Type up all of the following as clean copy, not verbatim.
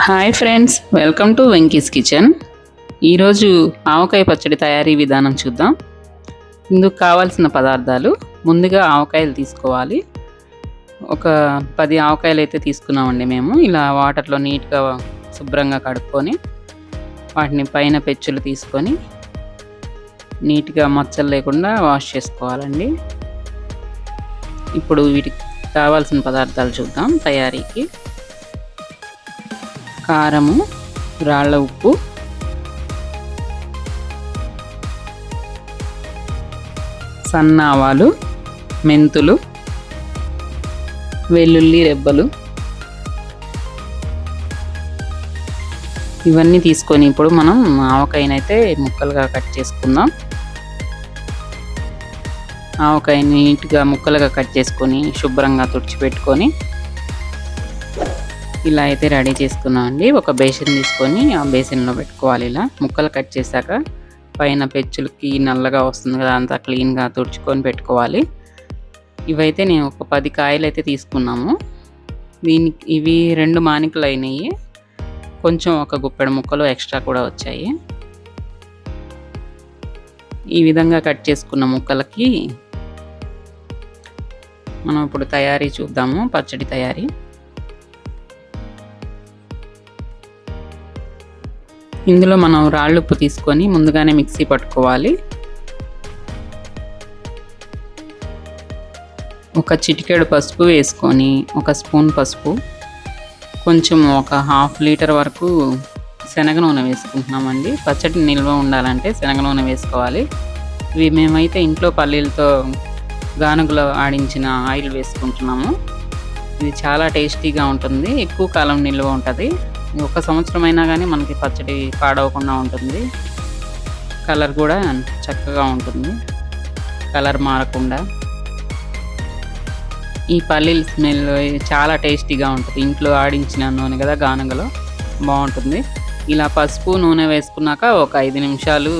Hi friends, welcome to Venky's kitchen. ఈరోజు ఆవకాయ పచ్చడి తయారీ విధానం చూద్దాం. ఇందుకు కావాల్సిన పదార్థాలు: ముందుగా ఆవకాయలు తీసుకోవాలి. ఒక 10 ఆవకాయలు అయితే తీసుకున్నామండి మేము. ఇలా వాటర్లో నీట్గా శుభ్రంగా కడుక్కొని వాటిని పైన పెచ్చులు తీసుకొని నీట్గా మచ్చలు లేకుండా వాష్ చేసుకోవాలండి. ఇప్పుడు వీటికి కావాల్సిన పదార్థాలు చూద్దాం తయారీకి. కారము, రాళ్ళ ఉప్పు, సన్న ఆవాలు, మెంతులు, వెల్లుల్లి రెబ్బలు ఇవన్నీ తీసుకొని ఇప్పుడు మనం ఆవకాయనైతే ముక్కలుగా కట్ చేసుకుందాం. ఆవకాయని నీట్గా ముక్కలుగా కట్ చేసుకొని శుభ్రంగా తుడిచిపెట్టుకొని ఇలా అయితే రెడీ చేసుకున్నాం అండి. ఒక బేసిన్ తీసుకొని ఆ బేసిన్లో పెట్టుకోవాలి. ఇలా ముక్కలు కట్ చేశాక పైన పెచ్చులకి నల్లగా వస్తుంది కదా, అంతా క్లీన్గా తుడుచుకొని పెట్టుకోవాలి. ఇవైతే నేను ఒక 10 కాయలు అయితే తీసుకున్నాము. ఇవి 2 మానికలు అయినాయి. కొంచెం ఒక గుప్పెడు ముక్కలు ఎక్స్ట్రా కూడా వచ్చాయి. ఈ విధంగా కట్ చేసుకున్న ముక్కలకి మనం ఇప్పుడు తయారీ చూద్దాము. పచ్చడి తయారీ. ఇందులో మనం రాళ్ళుప్పు తీసుకొని ముందుగానే మిక్సీ పట్టుకోవాలి. ఒక చిటికెడు పసుపు వేసుకొని, ఒక స్పూన్ పసుపు, కొంచెం ఒక 1/2 లీటర్ వరకు శనగ నూనె వేసుకుంటున్నామండి. పచ్చడి నిల్వ ఉండాలంటే శనగ నూనె వేసుకోవాలి. ఇవి మేమైతే ఇంట్లో పల్లీలతో గానుగలో ఆడించిన ఆయిల్ వేసుకుంటున్నాము. ఇది చాలా టేస్టీగా ఉంటుంది, ఎక్కువ కాలం నిల్వ ఉంటుంది. 1 సంవత్సరం అయినా కానీ మనకి పచ్చడి పాడవకుండా ఉంటుంది. కలర్ కూడా చక్కగా ఉంటుంది, కలర్ మారకుండా. ఈ పల్లీల స్మెల్ చాలా టేస్టీగా ఉంటుంది. ఇంట్లో ఆడించిన నూనె కదా, గానుగలో బాగుంటుంది. ఇలా పసుపు నూనె వేసుకున్నాక ఒక 5 నిమిషాలు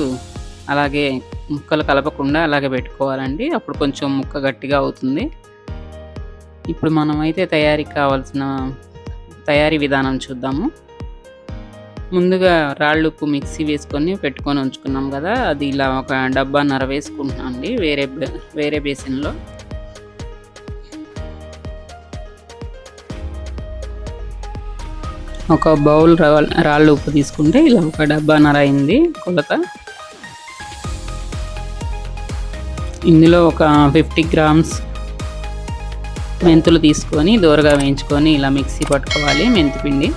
అలాగే ముక్కలు కలపకుండా అలాగే పెట్టుకోవాలండి. అప్పుడు కొంచెం ముక్క గట్టిగా అవుతుంది. ఇప్పుడు మనమైతే తయారీకి కావాల్సిన తయారీ విధానం చూద్దాము. ముందుగా రాళ్ళుప్పు మిక్సీ వేసుకొని పెట్టుకొని ఉంచుకున్నాం కదా, అది ఇలా ఒక డబ్బాన్నర వేసుకుంటున్నాం అండి వేరే బేసిన్లో. ఒక బౌల్ రాళ్ళు ఉప్పు తీసుకుంటే ఇలా ఒక డబ్బాన్నర అయింది కొలత. ఇందులో ఒక 50 గ్రామ్స్ మెంతులు తీసుకొని దోరగా వేయించుకొని ఇలా మిక్సీ పట్టుకోవాలి. మెంతిపిండి,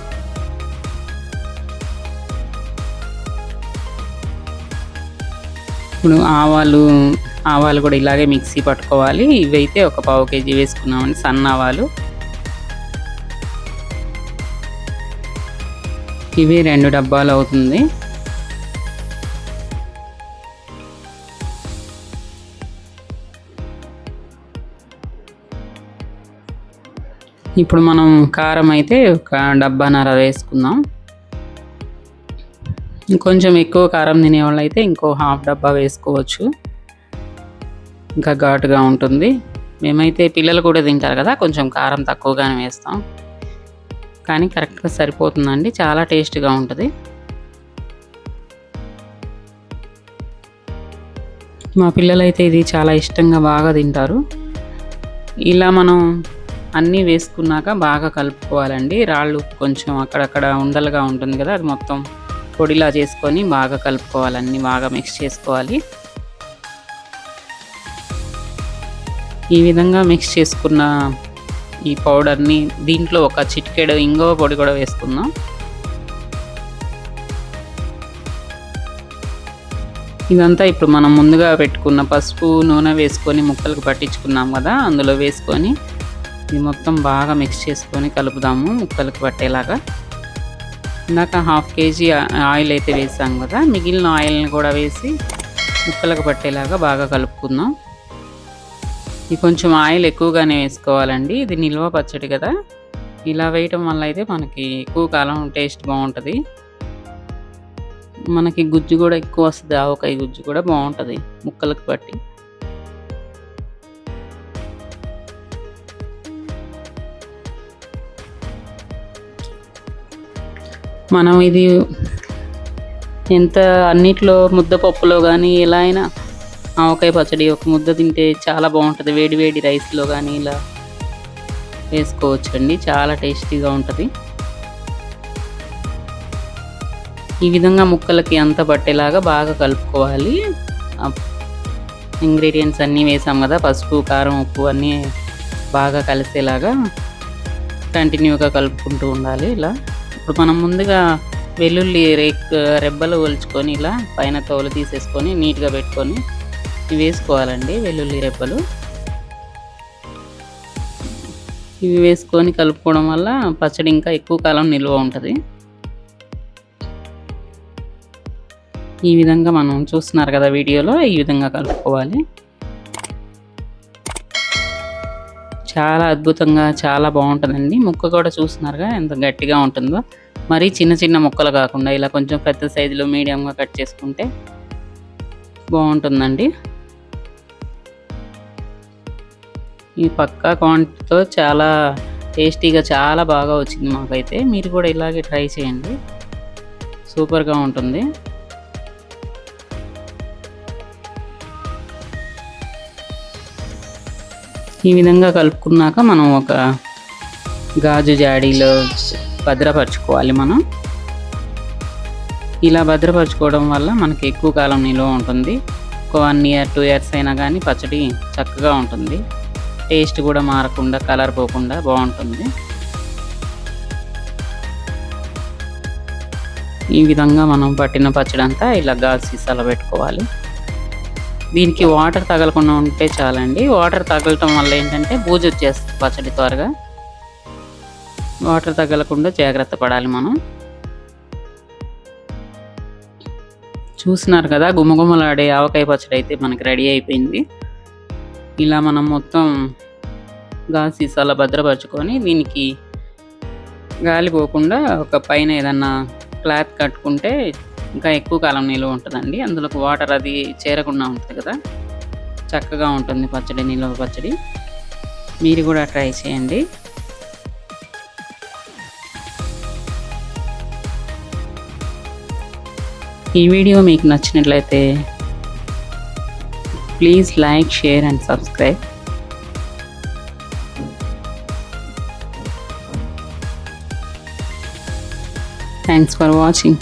ఇప్పుడు ఆవాలు కూడా ఇలాగే మిక్సీ పట్టుకోవాలి. ఇవైతే ఒక 1/2 కేజీ వేసుకున్నామండి, సన్న ఆవాలు. ఇవి 2 డబ్బాలు అవుతుంది. ఇప్పుడు మనం కారం అయితే ఒక డబ్బాన్నర వేసుకుందాం. ఇంకొంచెం ఎక్కువ కారం తినేవాళ్ళు అయితే ఇంకో 1/2 డబ్బా వేసుకోవచ్చు, ఇంకా ఘాటుగా ఉంటుంది. మేమైతే పిల్లలు కూడా తింటారు కదా, కొంచెం కారం తక్కువగానే వేస్తాం, కానీ కరెక్ట్గా సరిపోతుందండి. చాలా టేస్ట్గా ఉంటుంది. మా పిల్లలు అయితే ఇది చాలా ఇష్టంగా బాగా తింటారు. ఇలా మనం అన్నీ వేసుకున్నాక బాగా కలుపుకోవాలండి. రాళ్ళు కొంచెం అక్కడక్కడ ఉండలుగా ఉంటుంది కదా, అది మొత్తం పొడిలా చేసుకొని బాగా కలుపుకోవాలి. అన్నీ బాగా మిక్స్ చేసుకోవాలి. ఈ విధంగా మిక్స్ చేసుకున్న ఈ పౌడర్ని దీంట్లో ఒక చిటికెడు ఇంగువ పొడి కూడా వేసుకుందాం. ఇదంతా ఇప్పుడు మనం ముందుగా పెట్టుకున్న పసుపు నూనె వేసుకొని ముక్కలకు పట్టించుకున్నాం కదా, అందులో వేసుకొని ఇది మొత్తం బాగా మిక్స్ చేసుకొని కలుపుదాము ముక్కలకు పట్టేలాగా. ఇందాక 1/2 కేజీ ఆయిల్ అయితే వేసాం కదా, మిగిలిన ఆయిల్ని కూడా వేసి ముక్కలకు పట్టేలాగా బాగా కలుపుకుందాం. ఇది కొంచెం ఆయిల్ ఎక్కువగానే వేసుకోవాలండి, ఇది నిల్వ పచ్చడి కదా. ఇలా వేయటం వల్ల అయితే మనకి ఎక్కువ కాలం టేస్ట్ బాగుంటుంది. మనకి గుజ్జు కూడా ఎక్కువ వస్తుంది, ఆవకాయ గుజ్జు కూడా బాగుంటుంది ముక్కలకు పట్టి. మనం ఇది ఎంత అన్నిట్లో ముద్దపప్పులో కానీ ఎలా అయినా ఆవకాయ పచ్చడి ఒక ముద్ద తింటే చాలా బాగుంటుంది. వేడి వేడి రైస్లో కానీ ఇలా వేసుకోవచ్చండి, చాలా టేస్టీగా ఉంటుంది. ఈ విధంగా ముక్కలకి అంత పట్టేలాగా బాగా కలుపుకోవాలి. ఇంగ్రీడియంట్స్ అన్నీ వేసాం కదా, పసుపు కారం ఉప్పు అన్నీ బాగా కలిసేలాగా కంటిన్యూగా కలుపుకుంటూ ఉండాలి. ఇలా ఇప్పుడు మనం ముందుగా వెల్లుల్లి రెబ్బలు ఒలుచుకొని ఇలా పైన తోలు తీసేసుకొని నీట్గా పెట్టుకొని వేసుకోవాలండి. వెల్లుల్లి రెబ్బలు ఇవి వేసుకొని కలుపుకోవడం వల్ల పచ్చడి ఇంకా ఎక్కువ కాలం నిల్వ ఉంటుంది. ఈ విధంగా మనం చూస్తున్నారు కదా వీడియోలో, ఈ విధంగా కలుపుకోవాలి. చాలా అద్భుతంగా చాలా బాగుంటుందండి. ముక్క కూడా చూస్తున్నారుగా ఎంత గట్టిగా ఉంటుందో. మరీ చిన్న చిన్న ముక్కలు కాకుండా ఇలా కొంచెం పెద్ద సైజులో మీడియంగా కట్ చేసుకుంటే బాగుంటుందండి. ఈ పక్కా క్వాంటిటీతో చాలా టేస్టీగా చాలా బాగా వచ్చింది మాకైతే. మీరు కూడా ఇలాగే ట్రై చేయండి, సూపర్గా ఉంటుంది. ఈ విధంగా కలుపుకున్నాక మనం ఒక గాజు జాడీలో భద్రపరచుకోవాలి. మనం ఇలా భద్రపరచుకోవడం వల్ల మనకి ఎక్కువ కాలం నిల్వ ఉంటుంది. ఒక 1 year 2 years అయినా కానీ పచ్చడి చక్కగా ఉంటుంది. టేస్ట్ కూడా మారకుండా కలర్ పోకుండా బాగుంటుంది. ఈ విధంగా మనం పట్టిన పచ్చడి అంతా ఇలా గాజు సీసాలో పెట్టుకోవాలి. దీనికి వాటర్ తగలకుండా ఉంటే చాలండి. వాటర్ తగలటం వల్ల ఏంటంటే బూజు వచ్చేస్తుంది పచ్చడి త్వరగా. వాటర్ తగలకుండా జాగ్రత్త పడాలి మనం. చూస్తున్నారు కదా, గుమగుమలాడే ఆవకాయ పచ్చడి అయితే మనకి రెడీ అయిపోయింది. ఇలా మనం మొత్తం గాజు సీసాలో భద్రపరచుకొని దీనికి గాలి పోకుండా ఒక పైన ఏదన్నా క్లాత్ కట్టుకుంటే ఇంకా ఎక్కువ కాలం నిల్వ ఉంటుందండి. అందులోకి వాటర్ అది చేరకుండా ఉంటుంది కదా, చక్కగా ఉంటుంది పచ్చడి, నిల్వ పచ్చడి. మీరు కూడా ట్రై చేయండి. ఈ వీడియో మీకు నచ్చినట్లయితే please like, share and subscribe. Thanks for watching.